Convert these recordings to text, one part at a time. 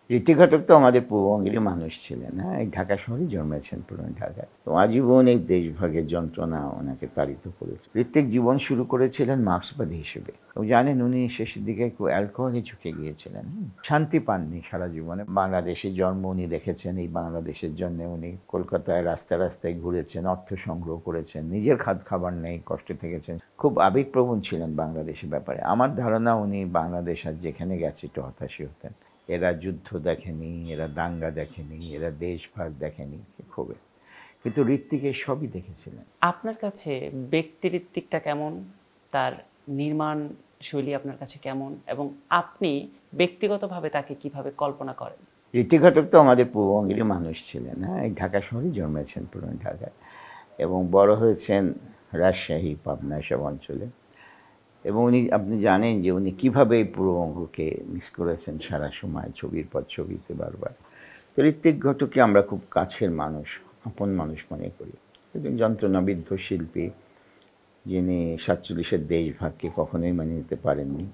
ঋত্বিক ঘটক তো আমাদের পূর্ববঙ্গেরই মানুষ ছিলেন, হ্যাঁ, এই ঢাকা শহরেই জন্মেছেন, পুরনো ঢাকায়। তো আজীবন এই দেশভাগের যন্ত্রণা ওনাকে তাড়িত করেছে। ঋত্বিক জীবন শুরু করেছিলেন মার্ক্সবাদী হিসেবে। তো জানেন উনি শেষের দিকে একটু অ্যালকোহলে ঝুঁকে গিয়েছিলেন। শান্তি পাননি সারা জীবনে। বাংলাদেশে জন্ম উনি দেখেছেন, এই বাংলাদেশের জন্য উনি কলকাতায় রাস্তায় রাস্তায় ঘুরেছেন, অর্থ সংগ্রহ করেছেন, নিজের খাবার নেই, কষ্টে থেকেছেন, খুব আবেগপ্রবণ ছিলেন বাংলাদেশের ব্যাপারে। আমার ধারণা উনি বাংলাদেশ আর যেখানে গেছে একটু হতাশই হতেন। এরা যুদ্ধ দেখেনি, এরা দাঙ্গা দেখেনি, এরা দেশভাগ দেখেনি খুবই, কিন্তু ঋত্বিক সবই দেখেছিলেন। আপনার কাছে ব্যক্তি ঋত্বিকটা কেমন, তার নির্মাণ শৈলী আপনার কাছে কেমন, এবং আপনি ব্যক্তিগতভাবে তাকে কিভাবে কল্পনা করেন? ঋত্বিক ঘটক তো আমাদের পূর্ববঙ্গেরই মানুষ ছিলেন, হ্যাঁ, এই ঢাকা শহরেই জন্মেছেন, পুরনো ঢাকায়, এবং বড় হয়েছেন রাজশাহী, পাবনা এসব অঞ্চলে। এবং উনি, আপনি জানেন যে উনি কীভাবে এই পূর্ববঙ্গকে মিস করেছেন সারা সময়, ছবির পর ছবিতে বারবার। তো ঋত্বিক ঘটককে আমরা খুব কাছের মানুষ, আপন মানুষ মনে করি। একজন যন্ত্রণাবিদ্ধ শিল্পী, যিনি 47-এর দেশভাগকে কখনোই মেনে নিতে পারেননি।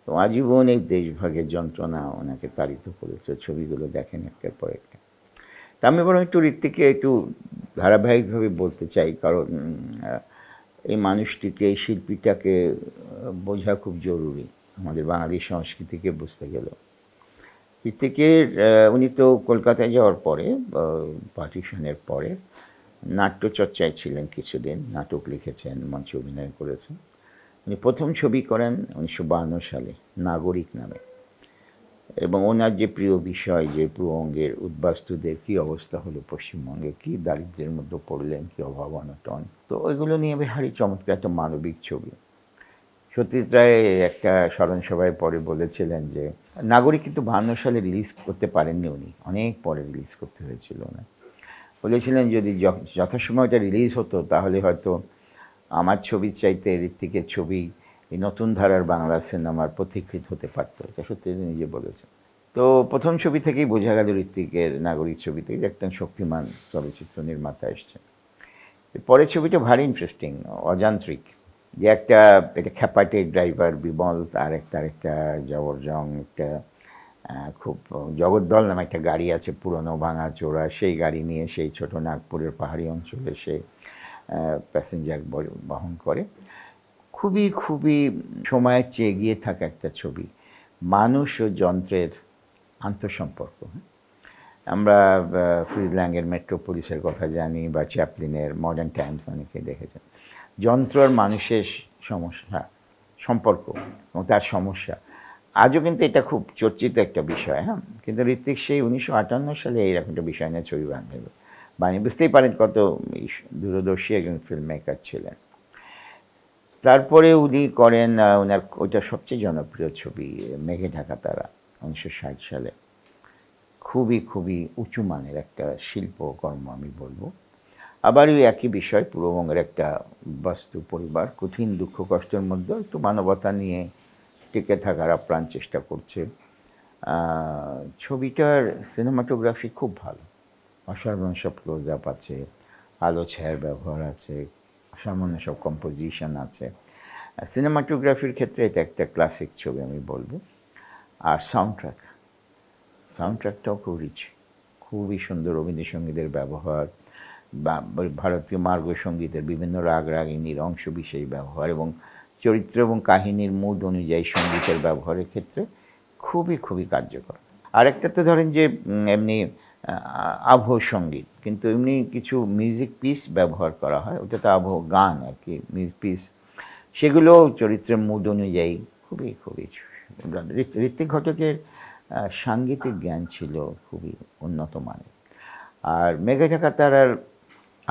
তো আজীবন এই দেশভাগের যন্ত্রণা ওনাকে তাড়িত করেছে। ছবিগুলো দেখেন একটার পর একটা। তা আমি বরং একটু ঋত্বিককে একটু ধারাবাহিকভাবে বলতে চাই, কারণ এই মানুষটিকে, এই শিল্পীটাকে বোঝা খুব জরুরি আমাদের বাঙালি সংস্কৃতিকে বুঝতে গেলে। ঋত্বিকের উনি তো কলকাতায় যাওয়ার পরে, পার্টিশনের পরে নাট্যচর্চায় ছিলেন কিছুদিন, নাটক লিখেছেন, মঞ্চে অভিনয় করেছেন। উনি প্রথম ছবি করেন 1952 সালে, নাগরিক নামে। এবং ওনার যে প্রিয় বিষয়, যে পূর্ববঙ্গের উদ্বাস্তুদের কী অবস্থা হলো, পশ্চিমবঙ্গে কী দারিদ্র্যের মধ্যে পড়লেন, কী অভাব অনটন, তো ওইগুলো নিয়ে ভারী চমৎকার একটা মানবিক ছবি। সত্যজিৎ রায় একটা স্মরণ সভায় পরে বলেছিলেন যে নাগরিক কিন্তু 52 সালে রিলিজ করতে পারেননি উনি, অনেক পরে রিলিজ করতে হয়েছিল ওনার। বলেছিলেন যদি যথাসময় ওটা রিলিজ হতো তাহলে হয়তো আমার ছবির চাইতে ঋত্বিকের ছবি এই নতুন ধারার বাংলা সিনেমার পথিকৃৎ হতে পারত। এটা সত্যি নিজে বলেছেন। তো প্রথম ছবি থেকেই বোঝা গেল ঋত্বিকের, নাগরিক ছবি থেকে, একটা শক্তিমান চলচ্চিত্র নির্মাতা এসছে। পরের ছবিটা ভারী ইন্টারেস্টিং, অযান্ত্রিক, যে একটা এটা খ্যাপাটে ড্রাইভার বিমল, তার একটা জবরজং একটা খুব জগদ্দল নামে একটা গাড়ি আছে, পুরনো ভাঙা চোরা, সেই গাড়ি নিয়ে সেই ছোট নাগপুরের পাহাড়ি অঞ্চলে সে প্যাসেঞ্জার বহন করে। খুবই খুবই সময়ের চেয়ে এগিয়ে থাকা একটা ছবি, মানুষ ও যন্ত্রের আন্তঃসম্পর্ক। আমরা ফ্রিজ ল্যাংয়ের মেট্রোপলিসের কথা জানি, বা চ্যাপলিনের মডার্ন টাইমস অনেকে দেখেছেন। যন্ত্র আর মানুষের সমস্যা, সম্পর্ক এবং তার সমস্যা, আজও কিন্তু এটা খুব চর্চিত একটা বিষয়। হ্যাঁ, কিন্তু ঋত্বিক সেই 1958 সালে এইরকম একটা বিষয় নিয়ে ছবি বানিয়ে, বুঝতেই পারেন কত দূরদর্শী একজন ফিল্ম মেকার ছিলেন। তারপরে উনি করেন ওনার ওইটা সবচেয়ে জনপ্রিয় ছবি, মেঘে ঢাকা তারা, 1960 সালে। খুবই খুবই উঁচু মানের একটা শিল্পকর্ম আমি বলবো। আবার ওই একই বিষয়, পূর্ববঙ্গের একটা বাস্তু পরিবার কঠিন দুঃখ কষ্টের মধ্যে একটু মানবতা নিয়ে টিকে থাকার আপ্রাণ চেষ্টা করছে। ছবিটার সিনেমাটোগ্রাফি খুব ভালো, অসাধারণ সব ক্লোজ আপ আছে, আলো ছায়ার ব্যবহার আছে, অসামান্য সব কম্পোজিশন আছে। সিনেমাটোগ্রাফির ক্ষেত্রে এটা একটা ক্লাসিক ছবি আমি বলবো। আর সাউন্ডট্র্যাকটাও খুব রিচ, খুবই সুন্দর রবীন্দ্রসঙ্গীতের ব্যবহার, বা ভারতীয় মার্গ সঙ্গীতের বিভিন্ন রাগ রাগিনীর অংশ বিশেষ ব্যবহার, এবং চরিত্র এবং কাহিনীর মুড অনুযায়ী সঙ্গীতের ব্যবহারের ক্ষেত্রে খুবই খুবই কার্যকর। আরেকটা তো ধরেন যে এমনি আবহ সঙ্গীত, কিন্তু এমনি কিছু মিউজিক পিস ব্যবহার করা হয়, ওটা তো আবহ গান আর কি, মিউজিক পিস, সেগুলো চরিত্রের মুড অনুযায়ী খুবই খুবই। ঋত্বিক ঘটকের সাংগীতিক জ্ঞান ছিল খুবই উন্নত মানের। আর মেঘে ঢাকা তারার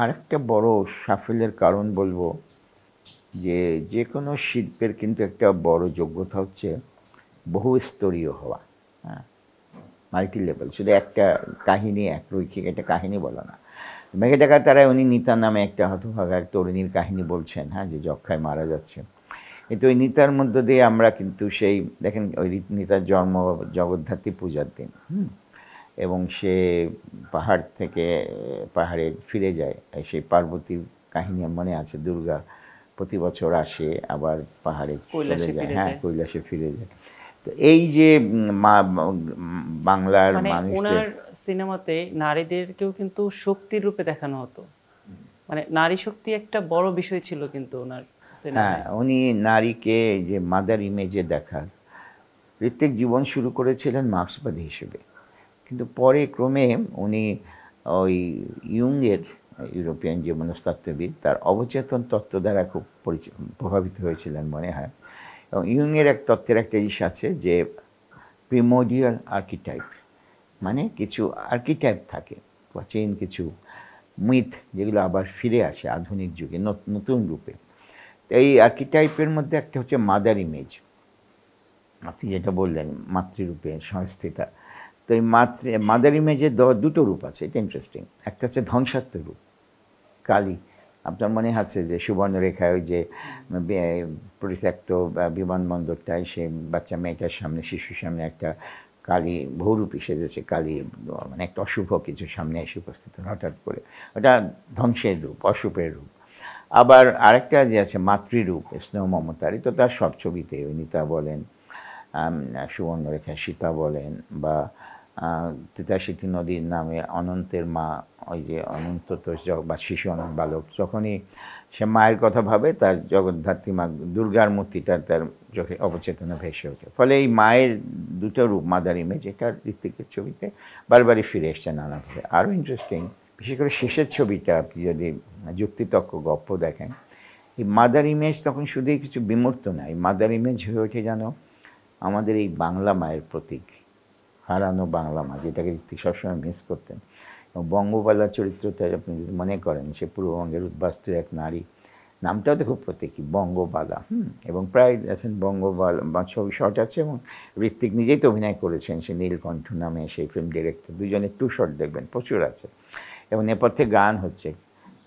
আরেকটা বড় সাফল্যের কারণ বলবো যে যে কোনো শিল্পের কিন্তু একটা বড় যোগ্যতা হচ্ছে বহুস্তরীয় হওয়া, হ্যাঁ, মাল্টি লেভেল, শুধু একটা কাহিনী, এক রৈখিক একটা কাহিনী বলা না। মেঘে ঢাকা তারায় উনি নিতা নামে একটা হতভাগা এক তরুণীর কাহিনী বলছেন, হ্যাঁ, যে যক্ষায় মারা যাচ্ছে। কিন্তু ওই নিতার মধ্য দিয়ে আমরা কিন্তু সেই দেখেন, ওই নিতার জন্ম জগদ্ধাত্রী পূজার দিন, এবং সে পাহাড় থেকে পাহাড়ে ফিরে যায়, সেই পার্বতীর কাহিনী মনে আছে, দুর্গা প্রতি বছর আসে, আবার পাহাড়ে চলে যায়, হ্যাঁ, কৈলাসে ফিরে যায়। তো এই যে বাংলার মানে মানুষদের ওনার সিনেমাতে নারীদেরকেও কিন্তু শক্তির রূপে দেখানো হতো, মানে নারী শক্তি একটা বড় বিষয় ছিল কিন্তু ওনার হ্যাঁ, সিনেমায়। উনি নারীকে যে মাদার ইমেজে দেখার, ঋত্বিক জীবন শুরু করেছিলেন মার্ক্সবাদী হিসেবে, কিন্তু পরে ক্রমে উনি ওই ইয়ুংয়ের, ইউরোপিয়ান যে মনস্তত্ত্ববিদ, তার অবচেতন তত্ত্ব দ্বারা খুব প্রভাবিত হয়েছিলেন মনে হয়। এবং ইয়ুংয়ের এক তত্ত্বের একটা জিনিস আছে যে প্রিমোডিয়াল আর্কিটাইপ, মানে কিছু আর্কিটাইপ থাকে, প্রাচীন কিছু মিথ যেগুলো আবার ফিরে আসে আধুনিক যুগে নতুন রূপে। তো এই আর্কিটাইপের মধ্যে একটা হচ্ছে মাদার ইমেজ, আপনি যেটা বললেন মাতৃরূপে সংস্থিতা। তো এই মাদার ইমেজের দুটো রূপ আছে, এটা ইন্টারেস্টিং। একটা হচ্ছে ধ্বংসাত্মক রূপ, কালী। আপনার মনে আছে যে সুবর্ণরেখায় ওই যে পরিত্যক্ত বিমানবন্দরটায় সে বাচ্চা মেয়েটার সামনে, শিশুর সামনে একটা কালী বহুরূপী সেজেছে, কালী মানে একটা অশুভ কিছু সামনে এসে উপস্থিত হঠাৎ করে, ওটা ধ্বংসের রূপ, অশুভের রূপ। আবার আরেকটা যে আছে মাতৃরূপ, স্নেহ মমতারই, তো তার সব ছবিতে অনিতা বলেন, সুবর্ণরেখা সীতা বলেন, বা ৮৩ নদীর নামে অনন্তের মা, ওই যে অনন্ত তো বা শিশু অনন্ত বালক, যখনই সে মায়ের কথা ভাবে তার জগদ্ধাত্রী মা দুর্গার মূর্তিটা তার চোখে অবচেতনে ভেসে ওঠে। ফলে এই মায়ের দুটো রূপ, মাদার ইমেজ, এটা ঋত্বিকের ছবিতে বারবারই ফিরে এসছে নানাভাবে। আরও ইন্টারেস্টিং, বিশেষ করে শেষের ছবিটা আপনি যদি যুক্তিতক্ক গপ্প দেখেন, এই মাদার ইমেজ তখন শুধুই কিছু বিমূর্ত না, এই মাদার ইমেজ হয়ে ওঠে যেন আমাদের এই বাংলা মায়ের প্রতীক, হারানো বাংলা মা, যেটাকে ঋত্বিক সবসময় মিস করতেন। এবং বঙ্গবালার চরিত্রটা আপনি যদি মনে করেন, সে পূর্ববঙ্গের উদ্বাস্তু এক নারী, নামটাও তো খুব প্রতীকী, বঙ্গবালা। এবং প্রায় আছেন বঙ্গবালা বা ছবি শট আছে, এবং ঋত্বিক নিজেই তো অভিনয় করেছেন, সে নীলকণ্ঠ নামে সেই ফিল্ম ডিরেক্টর, দুজনের 2 শট দেখবেন প্রচুর আছে। এবং নেপথ্যে গান হচ্ছে,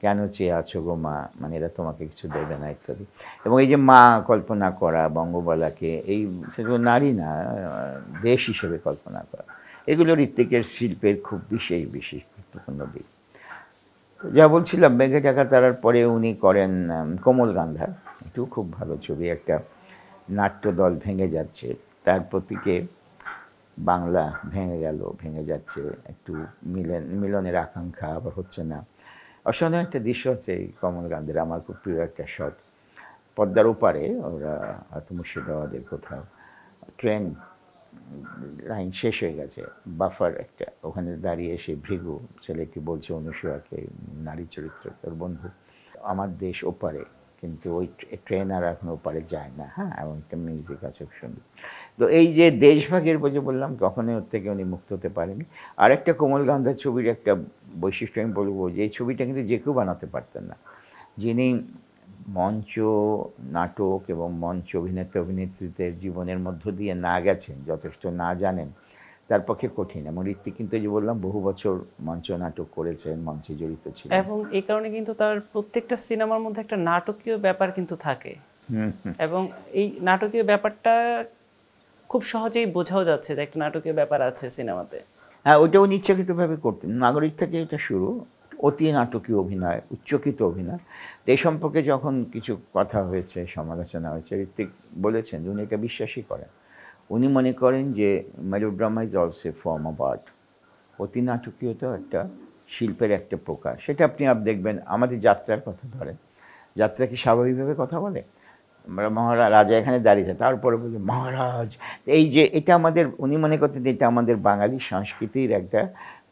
কেন চেয়ে আছো গো মা, মানে এরা তোমাকে কিছু দেবে না ইত্যাদি। এবং এই যে মা কল্পনা করা বঙ্গবালাকে, এই শুধু নারী না, দেশ হিসেবে কল্পনা করা, এগুলো ঋত্বিকের শিল্পের খুব বিশেষ বিশেষ গুরুত্বপূর্ণ দিক। যা বলছিলাম, মেঘে ঢাকা তারার পরে উনি করেন কোমল গান্ধার, এটাও খুব ভালো ছবি। একটা নাট্যদল ভেঙে যাচ্ছে, তার প্রতীকে বাংলা ভেঙে গেল, ভেঙে যাচ্ছে, একটু মিলনের আকাঙ্ক্ষা আবার হচ্ছে না। অসাধারণ একটা দৃশ্য আছে এই কমল গান্ধীর, আমার খুব প্রিয় একটা শট। পদ্মার ওপারে ওরা হয়তো মুর্শিদাবাদের কোথাও, ট্রেন লাইন শেষ হয়ে গেছে, বাফার একটা, ওখানে দাঁড়িয়ে এসে ভৃগু ছেলেটি বলছে অনুসূয়াকে, নারী চরিত্র তোর বন্ধু, আমার দেশ ওপারে, কিন্তু ওই ট্রেন আর এখন ওপারে যায় না। হ্যাঁ, এবং একটা মিউজিক আছে খুব সুন্দর। তো এই যে দেশভাগের বলে বললাম, কখনোই ওর থেকে উনি মুক্ত হতে পারেনি। আরেকটা কোমল গান্ধার ছবির একটা বৈশিষ্ট্য আমি বলবো, যে এই ছবিটা কিন্তু যে কেউ বানাতে পারতেন না। যিনি মঞ্চ, নাটক এবং মঞ্চ অভিনেতা অভিনেত্রীদের জীবনের মধ্য দিয়ে না গেছেন, যথেষ্ট না জানেন, তার পক্ষে কঠিন। এবং ঋত্বিক কিন্তু যে বললাম বহু বছর মঞ্চ নাটক করেছেন, মঞ্চে জড়িত ছিলেন। এবং এই কারণে কিন্তু তার প্রত্যেকটা সিনেমার মধ্যে একটা নাটকীয় ব্যাপার কিন্তু থাকে, এবং এই নাটকীয় ব্যাপারটা খুব সহজেই বোঝাও যাচ্ছে যে একটা নাটকীয় ব্যাপার আছে সিনেমাতে। হ্যাঁ, ওটা উনি ইচ্ছাকৃতভাবে করতেন। নাগরিক থেকে এটা শুরু, অতি নাটকীয় অভিনয়, উচ্চকিত অভিনয়। তো এই সম্পর্কে যখন কিছু কথা হয়েছে, সমালোচনা হয়েছে, ঋত্বিক বলেছেন যে উনি এটা বিশ্বাসই করেন। উনি মনে করেন যে melodrama is also a form of art, অতি নাটকীয়তা একটা শিল্পের একটা প্রকার। সেটা আপনি দেখবেন আমাদের যাত্রার কথা ধরেন, যাত্রা কি স্বাভাবিকভাবে কথা বলে? আমরা মহারাজ রাজা এখানে দাঁড়িয়ে থাকে, তারপরে বলি মহারাজ। এই যে এটা আমাদের, উনি মনে করতেন যে এটা আমাদের বাঙালি সংস্কৃতির একটা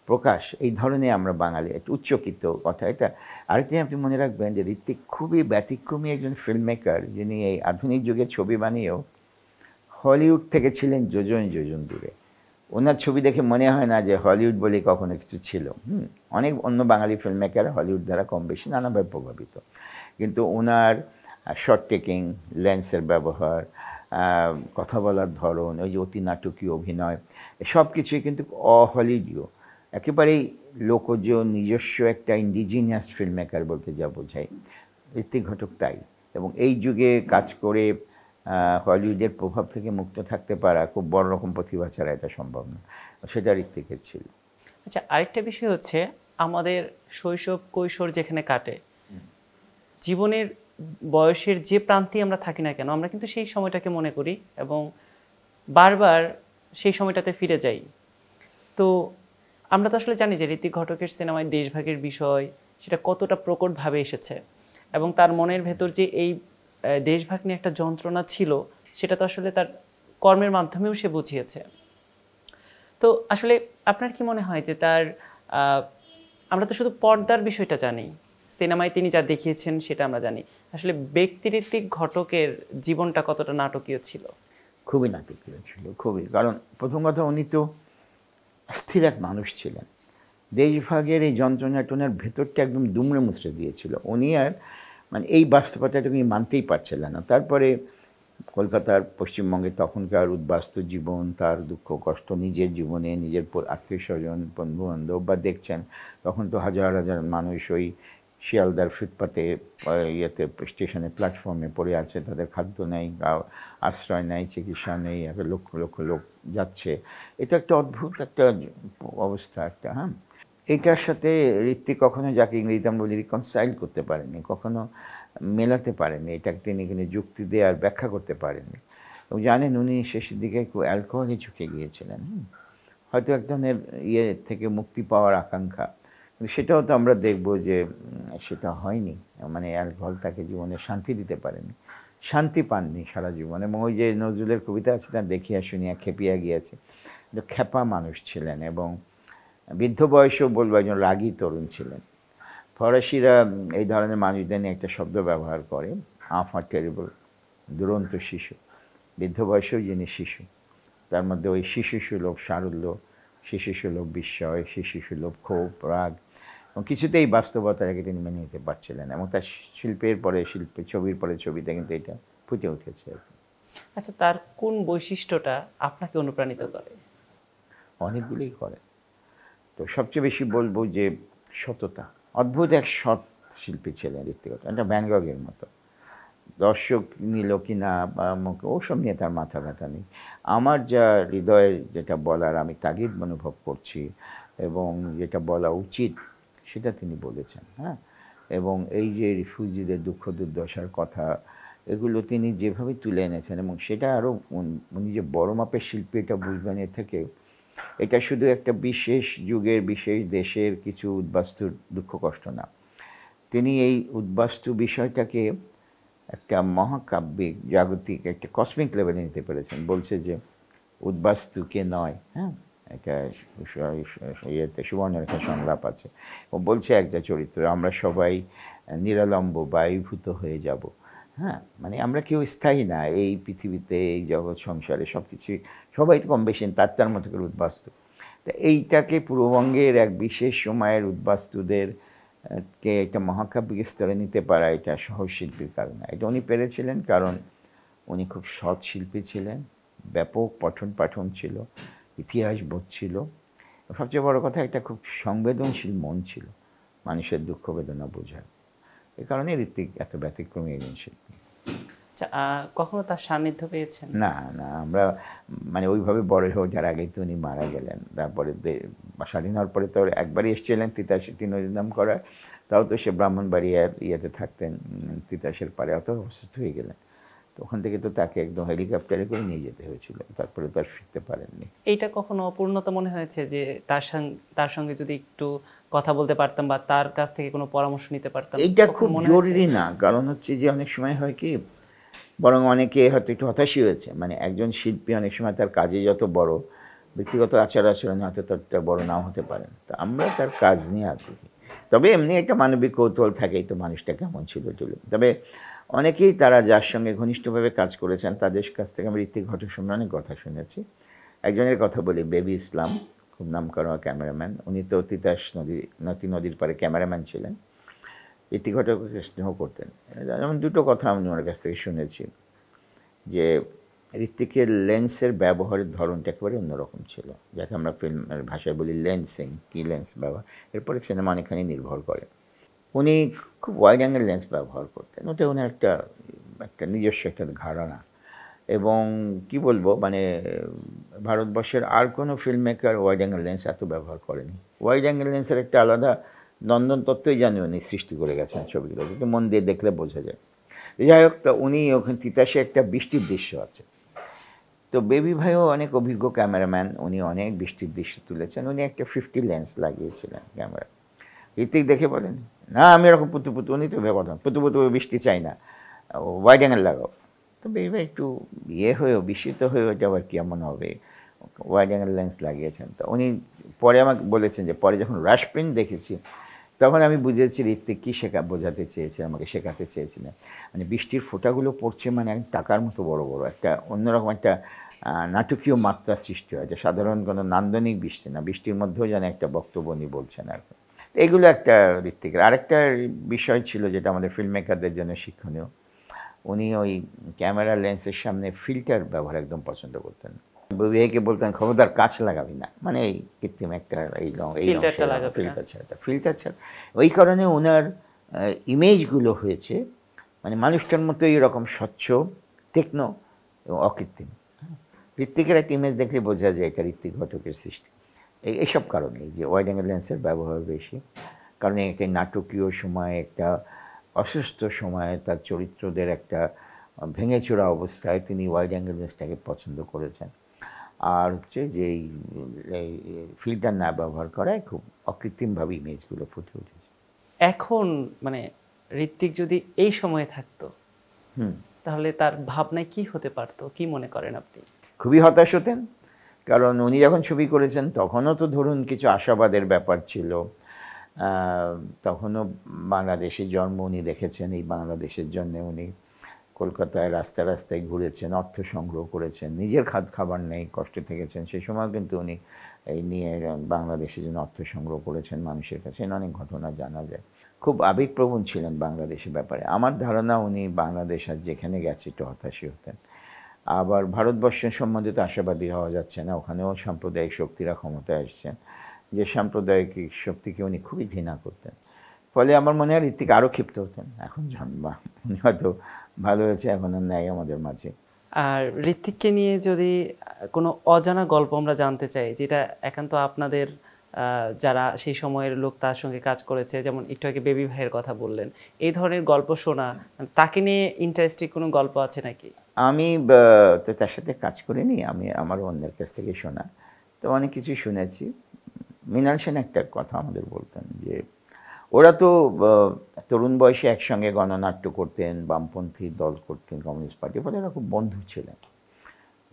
প্রকাশ, এই ধরনের আমরা বাঙালি, একটা উচ্চকিত কথা এটা। আরেকটি আপনি মনে রাখবেন যে ঋত্বিক খুবই ব্যতিক্রমী একজন ফিল্ম মেকার, যিনি এই আধুনিক যুগে ছবি বানিয়েও হলিউড থেকে ছিলেন যোজন যোজন দূরে। ওনার ছবি দেখে মনে হয় না যে হলিউড বলে কখনো কিছু ছিল। অনেক অন্য বাঙালি ফিল্ম মেকার হলিউড দ্বারা কম বেশি নানাভাবে প্রভাবিত, কিন্তু ওনার শর্ট টেকিং, লেন্সের ব্যবহার, কথা বলার ধরন, ওই যে অতি নাটকীয় অভিনয়, সব কিছুই কিন্তু অহলিউডীয়, একেবারেই লোকজ, নিজস্ব একটা ইন্ডিজিনিয়াস ফিল্ম মেকার বলতে যা বোঝায়, ঋত্বিক ঘটক তাই। এবং এই যুগে কাজ করে হলিউডের প্রভাব থেকে মুক্ত থাকতে পারা খুব বড় রকম প্রতিভা ছাড়া এটা সম্ভব না, সেটা ঋত্বিকের ছিল। আচ্ছা, আরেকটা বিষয় হচ্ছে আমাদের শৈশব কৈশোর যেখানে কাটে, জীবনের বয়সের যে প্রান্তে আমরা থাকি না কেন, আমরা কিন্তু সেই সময়টাকে মনে করি এবং বারবার সেই সময়টাতে ফিরে যাই। তো আমরা তো আসলে জানি যে ঋত্বিক ঘটকের সিনেমায় দেশভাগের বিষয় সেটা কতটা প্রকটভাবে এসেছে, এবং তার মনের ভেতর যে এই দেশভাগ নিয়ে একটা যন্ত্রণা ছিল, সেটা তো আসলে তার কর্মের মাধ্যমেও সে বুঝিয়েছে। তো আসলে আপনার কি মনে হয় যে তার আহ, আমরা তো শুধু পর্দার বিষয়টা জানি, সিনেমায় তিনি যা দেখিয়েছেন সেটা আমরা জানি, আসলে ব্যক্তিঋত্বিক ঘটকের জীবনটা কতটা নাটকীয় ছিল? খুবই নাটকীয় ছিল, খুবই। কারণ প্রথম কথা, উনি তো স্থির এক মানুষ ছিলেন। দেশভাগের এই যন্ত্রণাটনার ভেতরটা একদম দুমড়ে মুচড়ে দিয়েছিল। উনি আর মানে এই বাস্তবতাটাকে উনি মানতেই পারছিলেন না। তারপরে কলকাতার, পশ্চিমবঙ্গে তখনকার উদ্বাস্তু জীবন, তার দুঃখ কষ্ট, নিজের জীবনে, নিজের আত্মীয় স্বজন, বন্ধুবান্ধব, বা দেখছেন তখন তো হাজার হাজার মানুষ ওই শিয়ালদার ফুটপাতে, ইয়েতে, স্টেশনে, প্ল্যাটফর্মে পড়ে আছে, তাদের খাদ্য নেই, আশ্রয় নেই, চিকিৎসা নেই, একটা লক্ষ লক্ষ লোক যাচ্ছে। এটা একটা অদ্ভুত একটা অবস্থা একটা, হ্যাঁ। এইটার সাথে ঋত্বিক কখনো, যাকে ইংরেজিতে আমরা বলি, রিকনসাইল করতে পারেনি, কখনো মেলাতে পারেনি, এটাকে তিনি কিন্তু যুক্তি দিয়ে আর ব্যাখ্যা করতে পারেননি। এবং জানেন, উনি শেষের দিকে খুব অ্যালকোহলে ঝুঁকে গিয়েছিলেন। হয়তো এক ধরনের ইয়ে থেকে মুক্তি পাওয়ার আকাঙ্ক্ষা, কিন্তু সেটাও তো আমরা দেখব যে সেটা হয়নি। মানে অ্যালকোহল তাকে জীবনে শান্তি দিতে পারেনি, শান্তি পাননি সারা জীবন। এবং ওই যে নজরুলের কবিতা আছে, তার দেখিয়া শুনিয়া খেপিয়া গিয়েছে, খ্যাপা মানুষ ছিলেন। এবং বৃদ্ধ বয়সেও বলবো একজন রাগী তরুণ ছিলেন। ফরাসিরা এই ধরনের মানুষদের নিয়ে একটা শব্দ ব্যবহার করে, আফা টেরিবল, দুরন্ত শিশু। বৃদ্ধ বয়সেও যিনি শিশু, তার মধ্যে ওই শিশু সুলভ সারল্য, শিশু সুলভ বিস্ময়, শিশু সুলভ ক্ষোভ, রাগ, এবং কিছুতেই বাস্তবতাটাকে তিনি মেনে নিতে পারছিলেন। এবং তার শিল্পের পরে শিল্পে, ছবির পরে ছবিতে কিন্তু এটা ফুটে উঠেছে। আচ্ছা, তার কোন বৈশিষ্ট্যটা আপনাকে অনুপ্রাণিত করে? অনেকগুলোই করে, তো সবচেয়ে বেশি বলবো যে সততা। অদ্ভুত এক সৎ শিল্পী ছিলেন ঋত্বিক, একটা ভ্যান গগের মতো। দর্শক নিল কি না বা ওসব নিয়ে তার মাথা ব্যথা নেই। আমার যা হৃদয়ের যেটা বলার আমি তাগিদ অনুভব করছি, এবং যেটা বলা উচিত সেটা তিনি বলেছেন, হ্যাঁ। এবং এই যে রিফিউজিদের দুঃখ দুর্দশার কথা, এগুলো তিনি যেভাবে তুলে এনেছেন, এবং সেটা আরও উনি যে বড় মাপের শিল্পী এটা বুঝবেন এর থেকে, এটা শুধু একটা বিশেষ যুগের, বিশেষ দেশের কিছু উদ্বাস্তুর দুঃখ কষ্ট না। তিনি এই উদ্বাস্তু বিষয়টাকে একটা মহাকাব্যিক, জাগতিক, একটা কসমিক লেভেলে নিতে পেরেছেন। বলছে যে উদ্বাস্তুকে নয়, হ্যাঁ, একটা ইয়েতে সুবর্ণরেখা সংলাপ আছে, ও বলছে একটা চরিত্র, আমরা সবাই নিরালম্ব বায়ুভূত হয়ে যাব। হ্যাঁ, মানে আমরা কেউ স্থায়ী না এই পৃথিবীতে, এই জগৎ সংসারে, সব কিছুই, সবাই তো কম বেশি তার মতো করে উদ্বাস্তু। তা এইটাকে পূর্ববঙ্গের এক বিশেষ সময়ের উদ্বাস্তুদের কে একটা মহাকাব্যিক স্তরে নিতে পারা, এটা সহজ শিল্পীর কাজ না। এটা উনি পেরেছিলেন কারণ উনি খুব সৎ শিল্পী ছিলেন, ব্যাপক পঠন পাঠন ছিল, ইতিহাস বোধ ছিল, সবচেয়ে বড় কথা একটা খুব সংবেদনশীল মন ছিল মানুষের দুঃখ বেদনা বোঝার। এই কারণে ঋত্বিক এত ব্যতিক্রমী একজন শিল্পী। আচ্ছা, কখনো তার সান্নিধ্য পেয়েছেন? না না, আমরা মানে ওইভাবে বড় হয়ে ওঠার আগেই তো উনি মারা গেলেন। তারপরে স্বাধীন হওয়ার পরে তো একবারই এসেছিলেন তিতাসে নদীর নাম করা, তাও তো সে ব্রাহ্মণবাড়িয়ার ইয়েতে থাকতেন, তিতাসের পাড়ে, অত অসুস্থ হয়ে গেলেন। তো ওখান থেকে তো তাকে একদম হেলিকপ্টারে করে নিয়ে যেতে হয়েছিল, তারপরে তো আর ফিরতে পারেননি। এইটা কখনো অপূর্ণতা মনে হয়েছে যে তার সঙ্গে যদি একটু কথা বলতে পারতাম বা তার কাছ থেকে কোনো পরামর্শ নিতে পারতাম? এইটা কখনো খুব মনে জরুরি না, কারণ হচ্ছে যে অনেক সময় হয় কি, বরং অনেকে হয়তো একটু হতাশই হয়েছে। মানে একজন শিল্পী অনেক সময় তার কাজে যত বড়, ব্যক্তিগত আচার আচরণ হয়তো ততটা বড় নাও হতে পারেন। তো আমরা তার কাজ নিয়ে আগ্রহী। তবে এমনি একটা মানবিক কৌতূহল থাকেই তো, মানুষটা কেমন ছিল ছিল। তবে অনেকেই তারা যার সঙ্গে ঘনিষ্ঠভাবে কাজ করেছেন তাদের কাছ থেকে আমি ঋত্বিক ঘটকের সম্বন্ধে অনেক কথা শুনেছি। একজনের কথা বলি, বেবি ইসলাম, খুব নামকরা ক্যামেরাম্যান। উনি তো তিতাস নদীর পাড়ে ক্যামেরাম্যান ছিলেন, ঋত্বিক ঘটককে স্নেহ করতেন। যেমন দুটো কথা আমি ওনার কাছ থেকে শুনেছি, যে ঋত্বিকের লেন্সের ব্যবহারের ধরনটা একেবারে অন্যরকম ছিল, যাকে আমরা ফিল্মের ভাষায় বলি লেন্সিং, কি লেন্স ব্যবহার, এরপরে সিনেমা অনেকখানি নির্ভর করে। উনি খুব ওয়াইড অ্যাঙ্গেল লেন্স ব্যবহার করতেন, ওটা ওনার একটা নিজস্ব একটা ধারণা। এবং কি বলবো, মানে ভারতবর্ষের আর কোনো film maker wide angle lens এত ব্যবহার করেনি। ওয়াইড অ্যাঙ্গেল লেন্সের একটা আলাদা নন্দন তত্ত্বই জানি উনি সৃষ্টি করে গেছেন ছবিগুলো, কিন্তু মন দিয়ে দেখলে বোঝা যায়। যাই হোক, তা উনি ওখানে তিতাসে একটা বৃষ্টির দৃশ্য আছে, তো তো বেবি ভাইও অনেক অভিজ্ঞ ক্যামেরাম্যান, উনি অনেক বৃষ্টির দৃশ্য তুলেছেন। উনি একটা 50 লেন্স লাগিয়েছিলেন ক্যামেরা। ঋত্বিক দেখে বলেন, না আমি এরকম পুতু পুতু, উনি তো ভেবে কথা পুতু পুতু বৃষ্টি চাই না, ওয়াইড অ্যাঙ্গেল লাগাও। তো বেবি ভাই একটু হয়েও বিস্মিত হয়ে, ওইটা আবার কেমন হবে, ওয়াইড অ্যাঙ্গেল লেন্স লাগিয়েছেন। তো উনি পরে আমাকে বলেছেন যে পরে যখন রাশ প্রিন্ট দেখেছি তখন আমি বুঝেছি ঋত্বিক কী বোঝাতে চেয়েছে, আমাকে শেখাতে চেয়েছিলেন। মানে বৃষ্টির ফোঁটাগুলো পড়ছে, মানে টাকার মতো বড় বড় একটা অন্যরকম একটা নাটকীয় মাত্রা সৃষ্টি হয়, যে সাধারণ কোনো নান্দনিক বৃষ্টি না, বৃষ্টির মধ্যেও যেন একটা বক্তব্য উনি বলছেন আর কি। এগুলো একটা ঋত্বিকের। আরেকটা বিষয় ছিল যেটা আমাদের ফিল্ম মেকারদের জন্য শিক্ষণীয়, উনি ওই ক্যামেরা লেন্সের সামনে ফিল্টার ব্যবহার একদম পছন্দ করতেন। বিবেকে বলতেন খবরদার কাঁচ লাগাবি না, মানে এই কৃত্রিম একটা ফিল্টার ছাড়া। ওই কারণে ওনার ইমেজগুলো হয়েছে মানে মানুষটার মতো এইরকম স্বচ্ছ, তীক্ষ্ণ এবং অকৃত্রিম। ঋত্বিকের একটা ইমেজ দেখলে বোঝা যায় এটা ঋত্বিক ঘটকের সৃষ্টি। এইসব কারণেই যে ওয়াইড অ্যাঙ্গেল লেন্সের ব্যবহার বেশি, কারণ একটা নাটকীয় সময়, একটা অসুস্থ সময়ে তার চরিত্রদের একটা ভেঙেচোরা অবস্থায় তিনি ওয়াইড অ্যাঙ্গেল লেন্সটাকে পছন্দ করেছেন। আর হচ্ছে যে এই ফিল্টার না ব্যবহার করায় খুব অকৃত্রিমভাবে ইমেজগুলো ফুটে উঠেছে। এখন মানে ঋত্বিক যদি এই সময়ে থাকতো তাহলে তার ভাবনায় কি হতে পারতো, কি মনে করেন আপনি? খুবই হতাশ হতেন, কারণ উনি যখন ছবি করেছেন তখনও তো ধরুন কিছু আশাবাদের ব্যাপার ছিল। তখনও বাংলাদেশে জন্ম, উনি দেখেছেন এই বাংলাদেশের জন্যে উনি কলকাতায় রাস্তায় রাস্তায় ঘুরেছেন, অর্থ সংগ্রহ করেছেন, নিজের খাবার নেই, কষ্টে থেকেছেন। সেই সময় কিন্তু উনি এই নিয়ে বাংলাদেশের জন্য অর্থ সংগ্রহ করেছেন মানুষের কাছে, অনেক ঘটনা জানা যায়। খুব আবেগপ্রবণ ছিলেন বাংলাদেশের ব্যাপারে। আমার ধারণা উনি বাংলাদেশ আর যেখানে গেছে একটু হতাশই হতেন। আবার ভারতবর্ষের সম্বন্ধে তো আশাবাদী হওয়া যাচ্ছে না, ওখানেও সাম্প্রদায়িক শক্তিরা ক্ষমতায় আসছেন, যে সাম্প্রদায়িক শক্তিকে উনি খুবই ঘৃণা করতেন। ফলে আমার মনে হয় ঋত্বিক আরও ক্ষিপ্ত হতেন। এখন উনি হয়তো ভালো হয়েছে, এখন আর নেই আমাদের মাঝে। আর ঋত্বিককে নিয়ে যদি কোনো অজানা গল্প আমরা জানতে চাই, যেটা একান্ত আপনাদের যারা সেই সময়ের লোক তার সঙ্গে কাজ করেছে, যেমন একটু আগে বেবি ভাইয়ের কথা বললেন, এই ধরনের গল্প শোনা, তাকে নিয়ে ইন্টারেস্টিং কোনো গল্প আছে নাকি? আমি তো তার সাথে কাজ করিনি, আমি আমার অন্যের কাছ থেকে শোনা তো অনেক কিছুই শুনেছি। মৃণাল সেন একটা কথা আমাদের বলতেন যে ওরা তো তরুণ বয়সে একসঙ্গে গণনাট্য করতেন, বামপন্থী দল করতেন, কমিউনিস্ট পার্টি, ফলে ওরা খুব বন্ধু ছিলেন।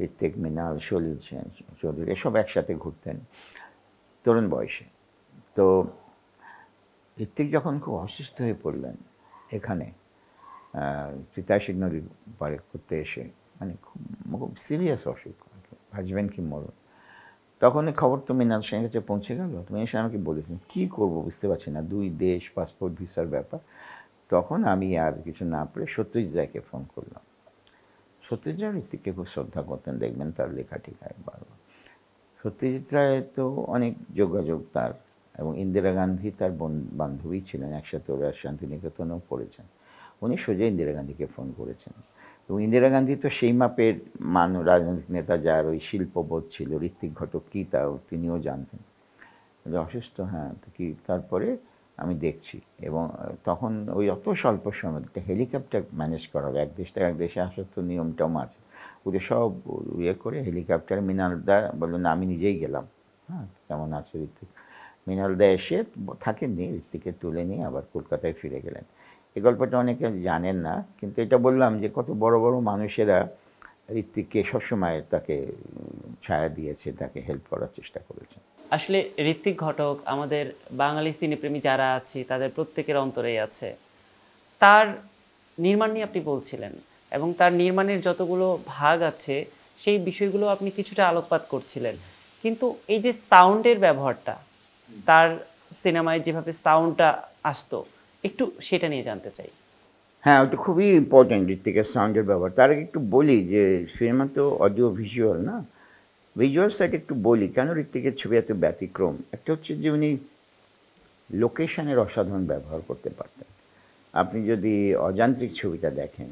ঋত্বিক, মৃণাল, সলিল সেন চৌধুরী এসব একসাথে ঘুরতেন তরুণ বয়সে। তো ঋত্বিক যখন খুব অসুস্থ হয়ে পড়লেন এখানে তিতাসিক নদীর পারে করতে এসে, মানে খুব সিরিয়াস অসুখ, হাজব্যান্ড কি মরণ, তখন খবর তো মৃণাল সেনের কাছে পৌঁছে গেল। তো মৃণাল সেন আমাকে বলেছেন কী করবো বুঝতে পারছি না, 2 দেশ, পাসপোর্ট ভিসার ব্যাপার। তখন আমি আর কিছু না পেরে সত্যজিৎ রায়কে ফোন করলাম। সত্যজিৎ রায় ঋত্বিককে খুব শ্রদ্ধা করতেন, দেখবেন তার লেখা টিকায় বারবার। সত্যজিৎ রায় তো অনেক যোগাযোগ তার, এবং ইন্দিরা গান্ধী তার বান্ধবী ছিলেন, একসাথে ওরা শান্তিনিকেতনেও পড়েছেন। উনি সোজা ইন্দিরা গান্ধীকে ফোন করেছেন, এবং ইন্দিরা গান্ধী তো সেই মাপের রাজনৈতিক নেতা যার ওই শিল্পবোধ ছিল, ঋত্বিক ঘটক কী তাও তিনিও জানতেন। অসুস্থ, হ্যাঁ তো কি, তারপরে আমি দেখছি। এবং তখন ওই অত স্বল্প সময় একটা হেলিকপ্টার ম্যানেজ করা হবে, এক দেশ থেকে এক দেশে আসার তো নিয়মটাও আছে, ওদের সব করে হেলিকপ্টারে মৃণালদা বললেন আমি নিজেই গেলাম। হ্যাঁ, কেমন আছে ঋত্বিক? মৃণালদা এসে থাকেননি, ঋত্বিককে তুলে নিয়ে আবার কলকাতায় ফিরে গেলেন। এই গল্পটা অনেকে জানেন না, কিন্তু এটা বললাম যে কত বড় বড় মানুষেরা ঋত্বিককে সবসময় তাকে ছায়া দিয়েছে, তাকে হেল্প করার চেষ্টা করেছে। আসলে ঋত্বিক ঘটক আমাদের বাঙালি সিনেপ্রেমী যারা আছে তাদের প্রত্যেকের অন্তরেই আছে। তার নির্মাণ নিয়ে আপনি বলছিলেন, এবং তার নির্মাণের যতগুলো ভাগ আছে সেই বিষয়গুলো আপনি কিছুটা আলোকপাত করছিলেন, কিন্তু এই যে সাউন্ডের ব্যবহারটা, তার সিনেমায় যেভাবে সাউন্ডটা আসতো, একটু সেটা নিয়ে জানতে চাই। হ্যাঁ, ওটা খুবই ইম্পর্ট্যান্ট ঋত্বিকের সাউন্ডের ব্যাপার। তার আগে একটু বলি যে সিনেমা তো অডিও ভিজুয়াল না, ভিজুয়াল সাইড একটু বলি কেন ঋত্বিকের ছবি এত ব্যতিক্রম। একটা হচ্ছে যে উনি লোকেশনের অসাধারণ ব্যবহার করতে পারতেন। আপনি যদি অযান্ত্রিক ছবিটা দেখেন,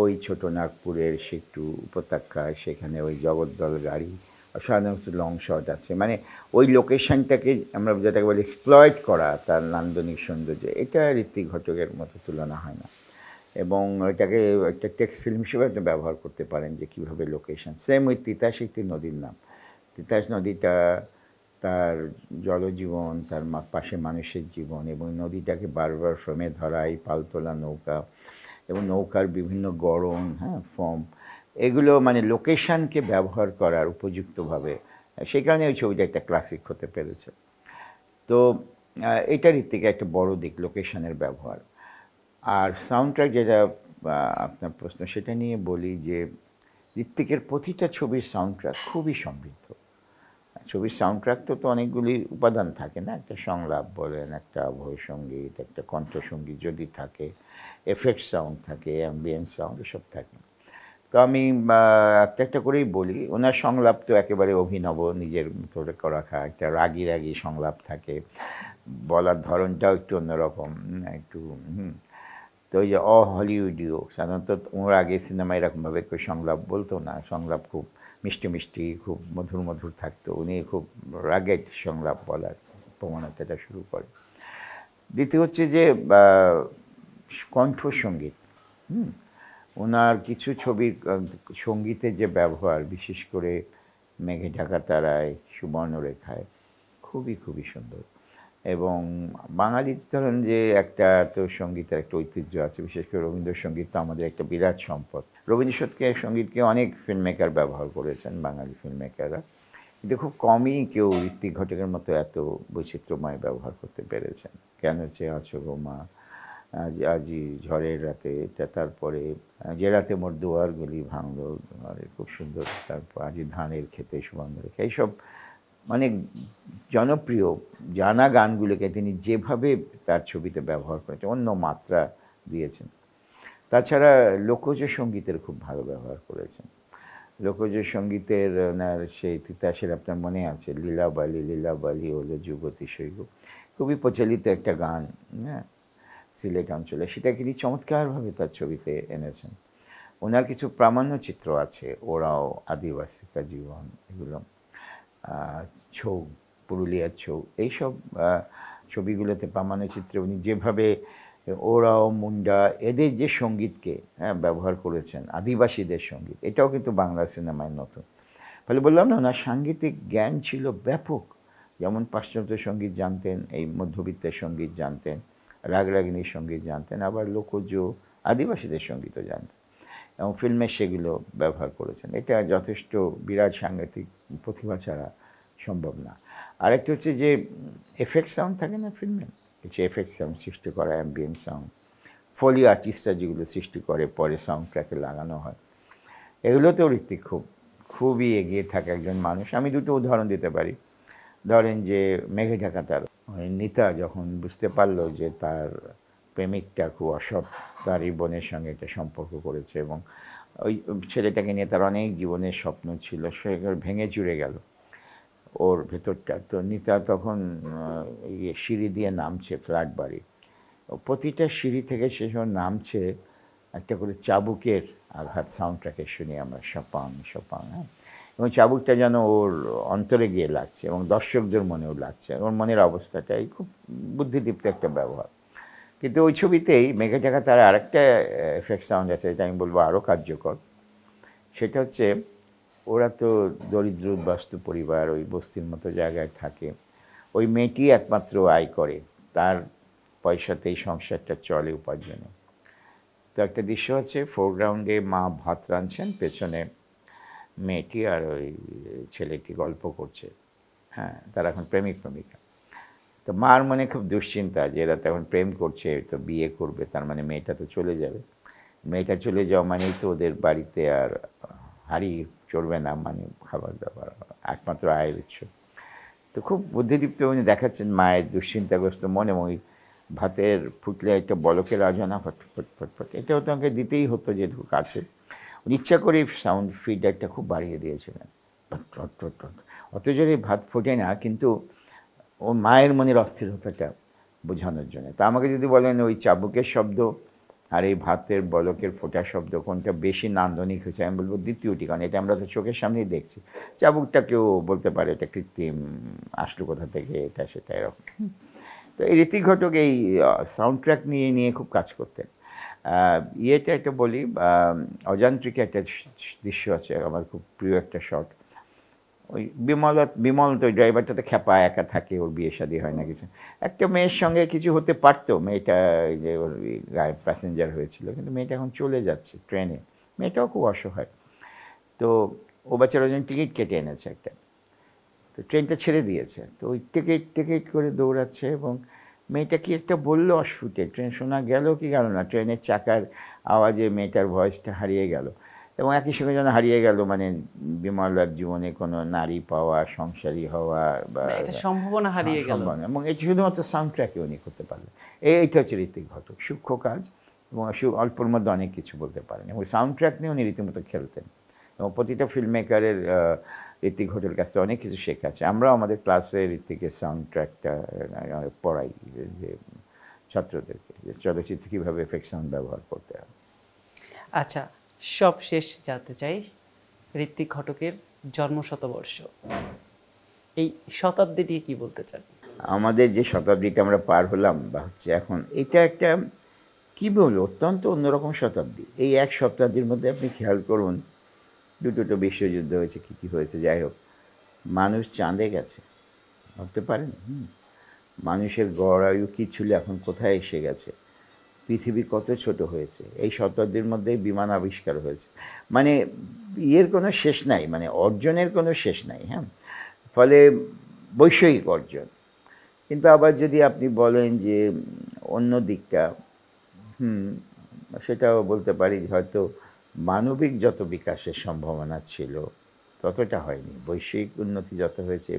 ওই ছোট নাগপুরের সেতু উপত্যকায়, সেখানে ওই জগদ্দল গাড়ি, অসাধারণ লং শট আছে, মানে ওই লোকেশনটাকে আমরা যেটাকে বলি এক্সপ্লয়েট করা, তার নান্দনিক সৌন্দর্য, এটা ঋত্বিক ঘটকের মতো তুলনা হয় না। এবং এটাকে একটা টেক্সট ফিল্ম হিসেবে আপনি ব্যবহার করতে পারেন যে কীভাবে লোকেশন। সেম ওই তিতাস একটি নদীর নাম। তিতাস নদীটা তার জলজীবন, তার পাশে মানুষের জীবন, এবং নদীটাকে বারবার ফ্রেমে ধরা, এই পালতোলা নৌকা এবং নৌকার বিভিন্ন গড়ন, হ্যাঁ, ফর্ম, এগুলো মানে লোকেশনকে ব্যবহার করার উপযুক্তভাবে, সেই কারণে ওই ছবিটা একটা ক্লাসিক হতে পেরেছে। তো এটার থেকে একটা বড় দিক লোকেশনের ব্যবহার। আর সাউন্ড ট্র্যাক যেটা আপনার প্রশ্ন, সেটা নিয়ে বলি যে ঋত্বিকের প্রতিটা ছবির সাউন্ড ট্র্যাক খুবই সমৃদ্ধ। ছবির সাউন্ড ট্র্যাক তো অনেকগুলি উপাদান থাকে না, একটা সংলাপ বলেন, একটা অভয়সঙ্গীত, একটা কণ্ঠসঙ্গীত যদি থাকে, এফেক্ট সাউন্ড থাকে, অ্যাম্বিয়েন্ট সাউন্ড, এসব থাকে। তো আমি একটা একটা করেই বলি। ওনার সংলাপ তো একেবারে অভিনব, নিজের মতো রাখা, একটা রাগী রাগী সংলাপ থাকে, বলার ধরনটাও একটু অন্যরকম, একটু তো ওই যে হলিউডীয়, সাধারণত ওর আগে সিনেমা এরকমভাবে কেউ সংলাপ বলতো না, সংলাপ খুব মিষ্টি মিষ্টি, খুব মধুর মধুর থাকতো, উনি খুব রাগেড সংলাপ বলার প্রবণতাটা শুরু করে। দ্বিতীয় হচ্ছে যে কণ্ঠসঙ্গীত, ওনার কিছু ছবির সঙ্গীতের যে ব্যবহার, বিশেষ করে মেঘে ঢাকা তারায়, সুবর্ণরেখায়, খুবই খুবই সুন্দর। এবং বাঙালির ধরেন যে একটা তো সঙ্গীতের একটা ঐতিহ্য আছে, বিশেষ করে রবীন্দ্রসঙ্গীত তো আমাদের একটা বিরাট সম্পদ। রবীন্দ্রসঙ্গীতকে অনেক ফিল্ম মেকার ব্যবহার করেছেন, বাঙালি ফিল্ম মেকাররা, কিন্তু খুব কমই কেউ ঋত্বিক ঘটকের মতো এত বৈচিত্র্যময় ব্যবহার করতে পেরেছেন। কেন চেয়ে আছো গো মা, আজি ঝড়ের রাতে, এটা, তারপরে যে রাতে মোর দুয়ারগুলি ভাঙলো, খুব সুন্দর, তারপর আজি ধানের খেতে সুবর্ণরেখা, এইসব মানে জনপ্রিয় জানা গানগুলোকে তিনি যেভাবে তার ছবিতে ব্যবহার করেছেন, অন্য মাত্রা দিয়েছেন। তাছাড়া লোকজ সঙ্গীতের খুব ভালো ব্যবহার করেছেন। লোকজ সঙ্গীতের ওনার সেই তিতাসের, আপনার মনে আছে, লীলাবালি লীলাবালি হলো যুবতী শৈব, খুবই প্রচলিত একটা গান, হ্যাঁ, সিলেট অঞ্চলে, সেটা তিনি চমৎকারভাবে তার ছবিতে এনেছেন। ওনার কিছু প্রামাণ্যচিত্র আছে, ওরাও, আদিবাসিকা জীবন, এগুলো, ছৌ, পুরুলিয়ার ছৌ, এইসব ছবিগুলোতে প্রামাণ্যচিত্রে উনি যেভাবে ওরাও, মুন্ডা, এদের যে সঙ্গীতকে ব্যবহার করেছেন, আদিবাসীদের সঙ্গীত, এটাও কিন্তু বাংলা সিনেমায় নতুন। ফলে বললাম না, ওনার সাংগীতিক জ্ঞান ছিল ব্যাপক। যেমন পাশ্চাত্য সঙ্গীত জানতেন, এই মধ্যবিত্তের সঙ্গীত জানতেন, রাগরাগিনীর সঙ্গীত জানতেন, আবার লোকজ আদিবাসীদের সঙ্গীতও জানতেন, এবং ফিল্মে সেগুলো ব্যবহার করেছেন। এটা যথেষ্ট বিরাট সাংগীতিক প্রতিভা ছাড়া সম্ভব না। আরেকটা হচ্ছে যে এফেক্ট সাউন্ড থাকে না ফিল্মে, কিছু এফেক্ট সাউন্ড সৃষ্টি করা, অ্যাম্বিয়েন্ট সাউন্ড, ফলি আর্টিস্টরা যেগুলো সৃষ্টি করে পরে সাউন্ড ট্র্যাকে লাগানো হয়, এগুলোতেও ঋত্বিক খুবই এগিয়ে থাকে একজন মানুষ। আমি দুটো উদাহরণ দিতে পারি। ধরেন যে মেঘে ঢাকা তারা, নিতা যখন বুঝতে পারলো যে তার প্রেমিকটা খুব অসৎ, তার এই বোনের সঙ্গে একটা সম্পর্ক করেছে, এবং ওই ছেলেটাকে নিয়ে তার অনেক জীবনের স্বপ্ন ছিল, সে ভেঙে চুরে গেল ওর ভেতরটা। তো নিতা তখন সিঁড়ি দিয়ে নামছে ফ্ল্যাট বাড়ি, প্রতিটা সিঁড়ি থেকে সে যখন নামছে একটা করে চাবুকের আঘাত সাউন্ড ট্র্যাকে শুনি আমরা, সপাং সপাং, হ্যাঁ, এবং চাবুকটা যেন ওর অন্তরে গিয়ে লাগছে এবং দর্শকদের মনেও লাগছে, ওর মনের অবস্থাটাই খুব বুদ্ধিদীপ্ত একটা ব্যবহার। কিন্তু ওই ছবিতেই মেঘে ঢাকা তার আরেকটা এফেক্ট সাউন্ড আছে, এটা আমি বলবো আরও কার্যকর। সেটা হচ্ছে, ওরা তো দরিদ্র বাস্তু পরিবার, ওই বস্তির মতো জায়গায় থাকে, ওই মেয়েটি একমাত্র আয় করে, তার পয়সাতেই সংসারটা চলে উপার্জনে। তো একটা দৃশ্য আছে, ফোরগ্রাউন্ডে মা ভাত রাঁধছেন, পেছনে মেয়েটি আর ওই ছেলেটি গল্প করছে, হ্যাঁ, তারা এখন প্রেমিক প্রেমিকা। তো মার মনে খুব দুশ্চিন্তা যে এরা তো এখন প্রেম করছে, তো বিয়ে করবে, তার মানে মেয়েটা তো চলে যাবে, মেয়েটা চলে যাওয়া মানেই তো ওদের বাড়িতে আর হাড়ি চড়বে না, মানে খাবার দাবার একমাত্র আয়ের উৎস। তো খুব বুদ্ধিদীপ্ত উনি দেখাচ্ছেন মায়ের দুশ্চিন্তাগ্রস্ত মন, এবং ওই ভাতের ফুটলে একটা বলকের আজনা ফটফট ফটফট, এটাও তো আমাকে দিতেই হতো যেহেতু কাছে। উনি ইচ্ছা করে সাউন্ড ফিডব্যাকটা খুব বাড়িয়ে দিয়েছিলেন, অত জোরে ভাত ফোটে না, কিন্তু ও মায়ের মনের অস্থিরতাটা বোঝানোর জন্য। তা আমাকে যদি বলেন ওই চাবুকের শব্দ আর এই ভাতের বলকের ফোটা শব্দ কোনটা বেশি নান্দনিক হয়েছে, আমি বলবো দ্বিতীয়টি, কারণ এটা আমরা তো চোখের সামনেই দেখছি। চাবুকটা কেউ বলতে পারে এটা কৃত্রিম, আসলো কোথা থেকে, এটা সেটা এরকম। তো এই ঋত্বিক ঘটক এই সাউন্ড ট্র্যাক নিয়ে খুব কাজ করতেন। ইয়েতে একটা বলি, অযান্ত্রিকে একটা দৃশ্য আছে আমার খুব প্রিয় একটা শট। ওই বিমল তো ড্রাইভারটাতে খেপা, একা থাকে, ওর বিয়ে শাদী হয় না কিছু, একটা মেয়ের সঙ্গে কিছু হতে পারতো, মেয়েটা এই যে ওর গায়ে প্যাসেঞ্জার হয়েছিল, কিন্তু মেয়েটা এখন চলে যাচ্ছে ট্রেনে, মেয়েটাও খুব অসহায়। তো ও বাচ্চারা ওজন টিকিট কেটে এনেছে একটা, তো ট্রেনটা ছেড়ে দিয়েছে, তো ওই টিকিট টিকিট করে দৌড়াচ্ছে, এবং মেয়েটা কি একটা বললো অস্ফুটে, ট্রেন শোনা গেল কি গেল না, ট্রেনের চাকার আওয়াজে মেয়েটার ভয়েসটা হারিয়ে গেল, এবং একই সঙ্গে যেন হারিয়ে গেল মানে বিমলার জীবনে কোনো নারী পাওয়া, সংসারী হওয়া বা একটা সম্ভাবনা হারিয়ে গেল। সম্ভাবনা। এবং এটি শুধুমাত্র সাউন্ড ট্র্যাকে উনি করতে পারলেন। এইটা হচ্ছে ঋত্বিক ঘটক, সূক্ষ্ম কাজ, এবং অল্পর মধ্যে অনেক কিছু বলতে পারেন, এবং সাউন্ড ট্র্যাক নিয়ে উনি রীতিমতো খেলতেন, এবং প্রতিটা ফিল্ম মেকারের ঋত্বিক ঘটকের কাছ থেকে অনেক কিছু শেখা আছে। আমরাও আমাদের ক্লাসে ঋত্বিকের সাউন্ড ট্র্যাকটা পড়াই যে ছাত্রদেরকে, যে চলচ্চিত্রে কীভাবে এফেক্ট সাউন্ড ব্যবহার করতে হবে। আচ্ছা, সব শেষ জানতে চাই ঋত্বিক ঘটকের জন্মশতবর্ষ, এই শতাব্দী নিয়ে কি বলতে চান? আমাদের যে শতাব্দীটা আমরা পার হলাম বা হচ্ছে এখন, এটা একটা কী বলবো, অত্যন্ত অন্যরকম শতাব্দী। এই এক শতাব্দীর মধ্যে আপনি খেয়াল করুন, দুটো বিশ্বযুদ্ধ হয়েছে, কী কী হয়েছে, যাই হোক, মানুষ চাঁদে গেছে, ভাবতে পারেন? মানুষের গড় আয়ু কী ছিল, এখন কোথায় এসে গেছে, পৃথিবী কত ছোট হয়েছে, এই শতাব্দীর মধ্যেই বিমান আবিষ্কার হয়েছে, মানে ইয়ের কোনো শেষ নাই, মানে অর্জনের কোনো শেষ নাই। হ্যাঁ, ফলে বৈষয়িক অর্জন। কিন্তু আবার যদি আপনি বলেন যে অন্য দিকটা, সেটাও বলতে পারি, হয়তো মানবিক যত বিকাশের সম্ভাবনা ছিল ততটা হয়নি। বৈশ্বিক উন্নতি যত হয়েছে,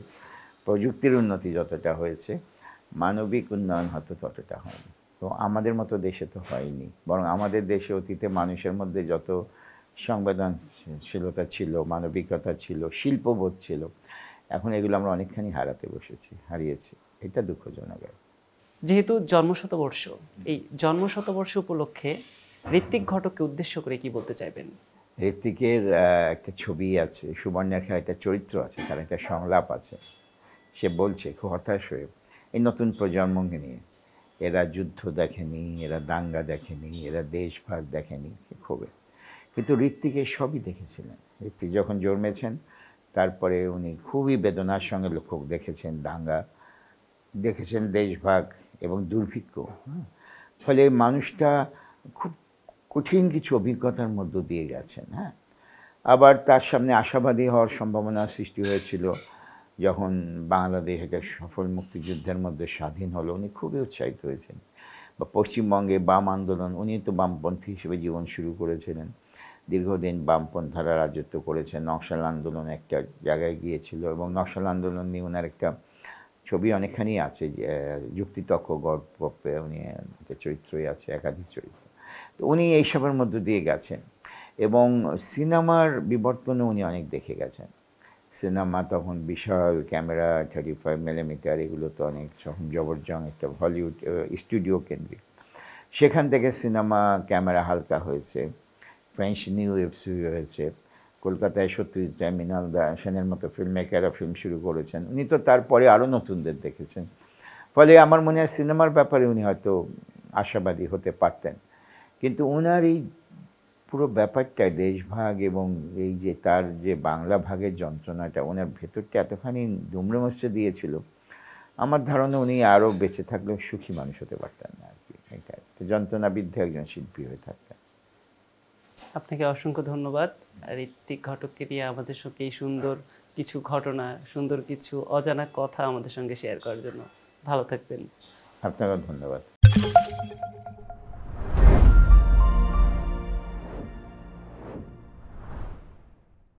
প্রযুক্তির উন্নতি যতটা হয়েছে, মানবিক উন্নয়ন হয়তো ততটা হয়নি। তো আমাদের মতো দেশে তো হয়নি, বরং আমাদের দেশে অতীতে মানুষের মধ্যে যত সংবেদনশীলতা ছিল, মানবিকতা ছিল, শিল্পবোধ ছিল, এখন এগুলো আমরা অনেকখানি হারিয়েছি। এটা দুঃখজনক। যেহেতু জন্মশতবর্ষ, এই জন্মশতবর্ষ উপলক্ষে ঋত্বিক ঘটককে উদ্দেশ্য করে কি বলতে চাইবেন? ঋত্বিকের একটা ছবি আছে, সুবর্ণরেখার একটা চরিত্র আছে, তার একটা সংলাপ আছে, সে বলছে খুব হতাশ হয়ে, এই নতুন প্রজন্মকে নিয়ে, এরা যুদ্ধ দেখেনি, এরা দাঙ্গা দেখেনি, এরা দেশভাগ দেখেনি খুবই, কিন্তু ঋত্বিক এই সবই দেখেছিলেন। ঋত্বিক যখন জন্মেছেন তারপরে উনি খুবই বেদনার সঙ্গে লক্ষ্য দেখেছেন দাঙ্গা, দেখেছেন দেশভাগ এবং দুর্ভিক্ষ। ফলে মানুষটা খুব কঠিন কিছু অভিজ্ঞতার মধ্য দিয়ে গেছেন। হ্যাঁ, আবার তার সামনে আশাবাদী হওয়ার সম্ভাবনা সৃষ্টি হয়েছিল যখন বাংলাদেশ একটা সফল মুক্তিযুদ্ধের মধ্যে স্বাধীন হলো, উনি খুবই উৎসাহিত হয়েছেন। বা পশ্চিমবঙ্গে বাম আন্দোলন, উনি তো বামপন্থী হিসেবে জীবন শুরু করেছিলেন, দীর্ঘদিন বামপন্থারা রাজত্ব করেছেন, নকশাল আন্দোলন একটা জায়গায় গিয়েছিল, এবং নকশাল আন্দোলন নিয়ে ওনার একটা ছবি অনেকখানি আছে, যে যুক্তিতক্ক গল্পে উনি একটা চরিত্রই আছে, একাধিক চরিত্র। তো উনি এইসবের মধ্য দিয়ে গেছেন, এবং সিনেমার বিবর্তনে উনি অনেক দেখে গেছেন। সিনেমা তখন বিশাল ক্যামেরা, 35mm, এগুলো তো অনেক জবরজং একটা হলিউড স্টুডিও কেন্দ্রিক। সেখান থেকে সিনেমা ক্যামেরা হালকা হয়েছে, ফ্রেঞ্চ নিউ ওয়েব সিরিজ হয়েছে, কলকাতায় সত্যজিৎ রায়, মৃণাল সেনের মতো ফিল্ম মেকাররা ফিল্ম শুরু করেছেন। উনি তো তারপরে আরও নতুনদের দেখেছেন, ফলে আমার মনে হয় সিনেমার ব্যাপারে উনি হয়তো আশাবাদী হতে পারতেন। কিন্তু ওনার এই পুরো ব্যাপারটা, দেশভাগ এবং এই যে তার যে বাংলা ভাগের যন্ত্রণাটা, ওনার ভেতরটা এতখানি দুমড়ে মুচড়ে দিয়েছিল, আমার ধারণা উনি আরও বেঁচে থাকলেও সুখী মানুষ হতে পারতেন না আর কি। এটা যন্ত্রণাবিদ্ধ একজন শিল্পী হয়ে থাকতেন। আপনাকে অসংখ্য ধন্যবাদ ঋত্বিক ঘটককে নিয়ে আমাদের সঙ্গে এই সুন্দর কিছু ঘটনা, সুন্দর কিছু অজানা কথা আমাদের সঙ্গে শেয়ার করার জন্য। ভালো থাকবেন। আপনাকেও ধন্যবাদ।